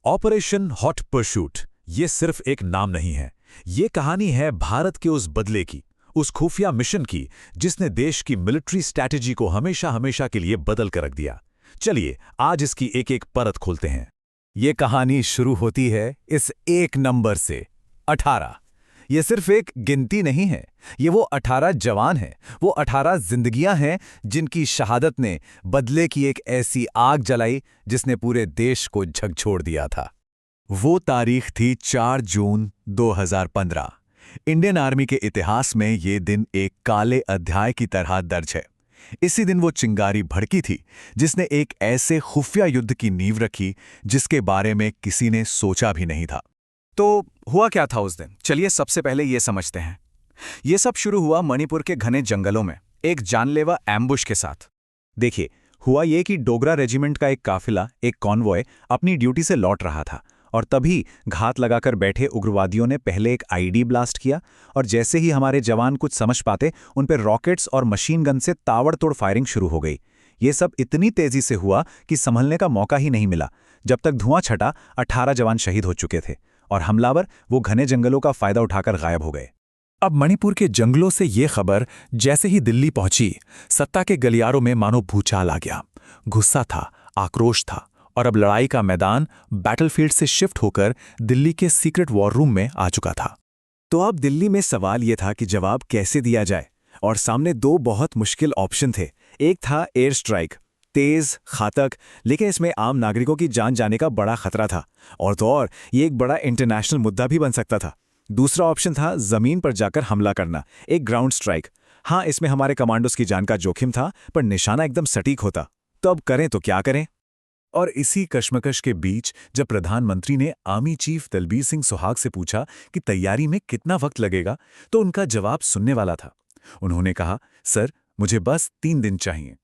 Operation hot परशूट ये सिर्फ एक नाम नहीं है। ये कहानी है भारत के उस बदले की, उस खुफिया मिशन की जिसने देश की मिलिट्री स्ट्रैटेजी को हमेशा हमेशा के लिए बदल कर रख दिया। चलिए आज इसकी एक एक परत खोलते हैं। ये कहानी शुरू होती है इस एक नंबर से, 18। ये सिर्फ एक गिनती नहीं है, ये वो 18 जवान हैं, वो 18 जिंदगियां हैं जिनकी शहादत ने बदले की एक ऐसी आग जलाई जिसने पूरे देश को झकझोर दिया था। वो तारीख थी 4 जून 2015। इंडियन आर्मी के इतिहास में ये दिन एक काले अध्याय की तरह दर्ज है। इसी दिन वो चिंगारी भड़की थी जिसने एक ऐसे खुफिया युद्ध की नींव रखी जिसके बारे में किसी ने सोचा भी नहीं था। तो हुआ क्या था उस दिन? चलिए सबसे पहले ये समझते हैं। ये सब शुरू हुआ मणिपुर के घने जंगलों में एक जानलेवा एम्बुश के साथ। देखिए, हुआ ये कि डोगरा रेजिमेंट का एक काफिला, एक कॉन्वॉय अपनी ड्यूटी से लौट रहा था और तभी घात लगाकर बैठे उग्रवादियों ने पहले एक आईडी ब्लास्ट किया और जैसे ही हमारे जवान कुछ समझ पाते उन पर रॉकेट्स और मशीन गन से ताबड़तोड़ फायरिंग शुरू हो गई। ये सब इतनी तेजी से हुआ कि संभलने का मौका ही नहीं मिला। जब तक धुआं छटा 18 जवान शहीद हो चुके थे और हमलावर वो घने जंगलों का फायदा उठाकर गायब हो गए। अब मणिपुर के जंगलों से ये खबर जैसे ही दिल्ली पहुंची, सत्ता के गलियारों में मानो भूचाल आ गया। गुस्सा था, आक्रोश था और अब लड़ाई का मैदान बैटलफील्ड से शिफ्ट होकर दिल्ली के सीक्रेट वॉर रूम में आ चुका था। तो अब दिल्ली में सवाल ये था कि जवाब कैसे दिया जाए, और सामने दो बहुत मुश्किल ऑप्शन थे। एक था एयर स्ट्राइक, तेज, घातक, लेकिन इसमें आम नागरिकों की जान जाने का बड़ा खतरा था, और तो और ये एक बड़ा इंटरनेशनल मुद्दा भी बन सकता था। दूसरा ऑप्शन था जमीन पर जाकर हमला करना, एक ग्राउंड स्ट्राइक। हाँ, इसमें हमारे कमांडोज की जान का जोखिम था, पर निशाना एकदम सटीक होता। तो अब करें तो क्या करें? और इसी कश्मकश के बीच जब प्रधानमंत्री ने आर्मी चीफ दलबीर सिंह सुहाग से पूछा कि तैयारी में कितना वक्त लगेगा, तो उनका जवाब सुनने वाला था। उन्होंने कहा, सर मुझे बस 3 दिन चाहिए।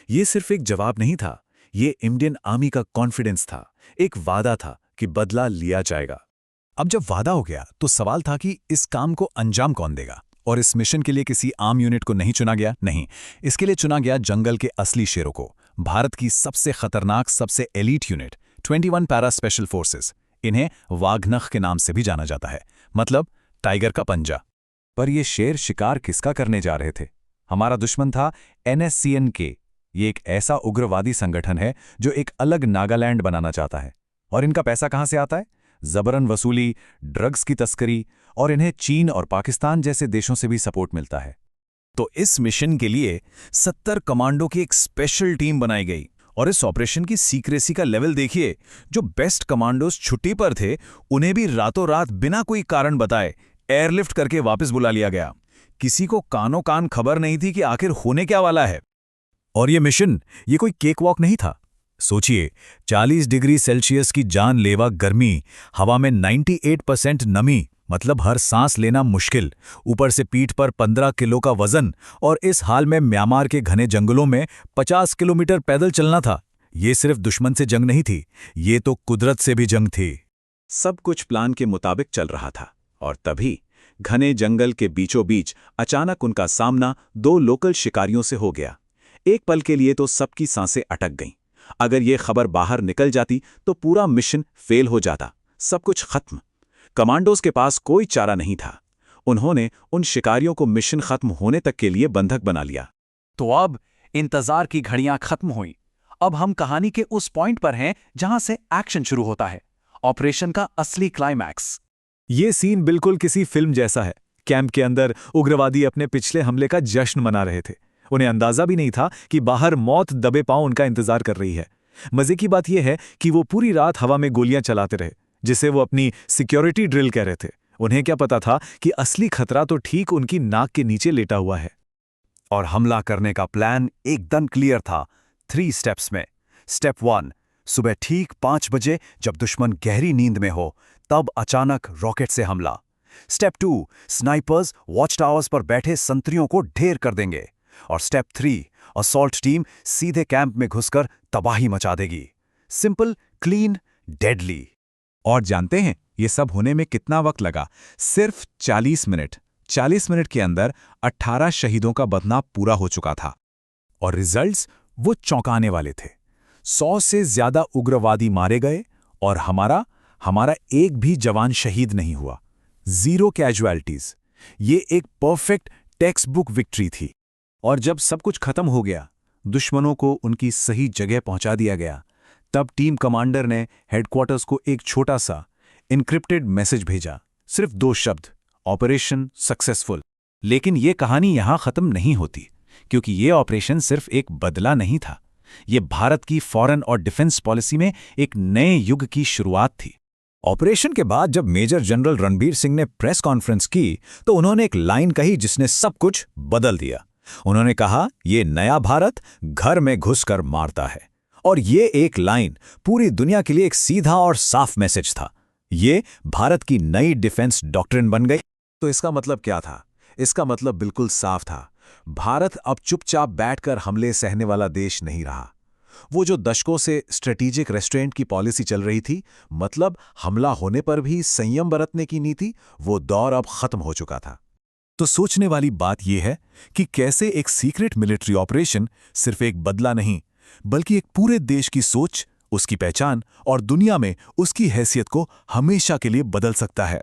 ये सिर्फ एक जवाब नहीं था, ये इंडियन आर्मी का कॉन्फिडेंस था, एक वादा था कि बदला लिया जाएगा। अब जब वादा हो गया तो सवाल था कि इस काम को अंजाम कौन देगा। और इस मिशन के लिए किसी आम यूनिट को नहीं चुना गया, नहीं, इसके लिए चुना गया जंगल के असली शेरों को, भारत की सबसे खतरनाक, सबसे elite unit 21 para special forces. इन्हें वाघनख के नाम से भी जाना जाता है, मतलब टाइगर का पंजा। पर ये शेर शिकार किसका करने जा रहे थे? हमारा दुश्मन था NSCN-K। ये एक ऐसा उग्रवादी संगठन है जो एक अलग नागालैंड बनाना चाहता है। और इनका पैसा कहां से आता है? जबरन वसूली, ड्रग्स की तस्करी, और इन्हें चीन और पाकिस्तान जैसे देशों से भी सपोर्ट मिलता है। तो इस मिशन के लिए 70 कमांडो की एक स्पेशल टीम बनाई गई। और इस ऑपरेशन की सीक्रेसी का लेवल देखिए। जो बेस्ट कमांडोज छुट्टी पर थे उन्हें भी रातों रात बिना कोई कारण बताए एयरलिफ्ट करके वापस बुला लिया गया। किसी को कानों कान खबर नहीं थी कि आखिर होने क्या वाला है। और ये मिशन, ये कोई केक वॉक नहीं था। सोचिए, 40 डिग्री सेल्सियस की जानलेवा गर्मी, हवा में 98% नमी, मतलब हर सांस लेना मुश्किल, ऊपर से पीठ पर 15 किलो का वजन, और इस हाल में म्यांमार के घने जंगलों में 50 किलोमीटर पैदल चलना था। ये सिर्फ दुश्मन से जंग नहीं थी, ये तो कुदरत से भी जंग थी। सब कुछ प्लान के मुताबिक चल रहा था, और तभी घने जंगल के बीचों बीच अचानक उनका सामना 2 लोकल शिकारियों से हो गया। एक पल के लिए तो सबकी सांसें अटक गईं। अगर ये खबर बाहर निकल जाती तो पूरा मिशन फेल हो जाता, सब कुछ खत्म। कमांडोज के पास कोई चारा नहीं था। उन्होंने उन शिकारियों को मिशन खत्म होने तक के लिए बंधक बना लिया। तो अब इंतजार की घड़ियां खत्म हुई। अब हम कहानी के उस पॉइंट पर हैं जहां से एक्शन शुरू होता है, ऑपरेशन का असली क्लाइमैक्स। ये सीन बिल्कुल किसी फिल्म जैसा है। कैंप के अंदर उग्रवादी अपने पिछले हमले का जश्न मना रहे थे। उन्हें अंदाजा भी नहीं था कि बाहर मौत दबे पांव उनका इंतजार कर रही है। मजे की बात यह है कि वो पूरी रात हवा में गोलियां चलाते रहे, जिसे वो अपनी सिक्योरिटी ड्रिल कह रहे थे। उन्हें क्या पता था कि असली खतरा तो ठीक उनकी नाक के नीचे लेटा हुआ है। और हमला करने का प्लान एकदम क्लियर था, 3 स्टेप्स में। स्टेप 1, सुबह ठीक 5 बजे जब दुश्मन गहरी नींद में हो तब अचानक रॉकेट से हमला। स्टेप 2, स्नाइपर्स वॉच टावर्स पर बैठे संतरियों को ढेर कर देंगे। और स्टेप 3, असॉल्ट टीम सीधे कैंप में घुसकर तबाही मचा देगी। Simple, clean, deadly. और जानते हैं ये सब होने में कितना वक्त लगा? सिर्फ 40 मिनट। 40 मिनट के अंदर 18 शहीदों का बदला पूरा हो चुका था। और रिजल्ट्स वो चौंकाने वाले थे। 100 से ज्यादा उग्रवादी मारे गए और हमारा हमारा एक भी जवान शहीद नहीं हुआ, 0 कैजुअलिटीज। ये एक परफेक्ट टेक्स्ट बुक विक्ट्री थी। और जब सब कुछ खत्म हो गया, दुश्मनों को उनकी सही जगह पहुंचा दिया गया, तब टीम कमांडर ने हेडक्वार्टर्स को एक छोटा सा इनक्रिप्टेड मैसेज भेजा। सिर्फ 2 शब्द, ऑपरेशन सक्सेसफुल। लेकिन ये कहानी यहां खत्म नहीं होती, क्योंकि ये ऑपरेशन सिर्फ एक बदला नहीं था। ये भारत की फॉरेन और डिफेंस पॉलिसी में एक नए युग की शुरुआत थी। ऑपरेशन के बाद जब मेजर जनरल रणबीर सिंह ने प्रेस कॉन्फ्रेंस की तो उन्होंने एक लाइन कही जिसने सब कुछ बदल दिया। उन्होंने कहा, ये नया भारत घर में घुसकर मारता है। और ये एक लाइन पूरी दुनिया के लिए एक सीधा और साफ मैसेज था। ये भारत की नई डिफेंस डॉक्ट्रिन बन गई। तो इसका मतलब क्या था? इसका मतलब बिल्कुल साफ था। भारत अब चुपचाप बैठकर हमले सहने वाला देश नहीं रहा। वो जो दशकों से स्ट्रेटेजिक रेस्ट्रेंट की पॉलिसी चल रही थी, मतलब हमला होने पर भी संयम बरतने की नीति, वो दौर अब खत्म हो चुका था। तो सोचने वाली बात यह है कि कैसे एक सीक्रेट मिलिट्री ऑपरेशन सिर्फ एक बदला नहीं, बल्कि एक पूरे देश की सोच, उसकी पहचान और दुनिया में उसकी हैसियत को हमेशा के लिए बदल सकता है।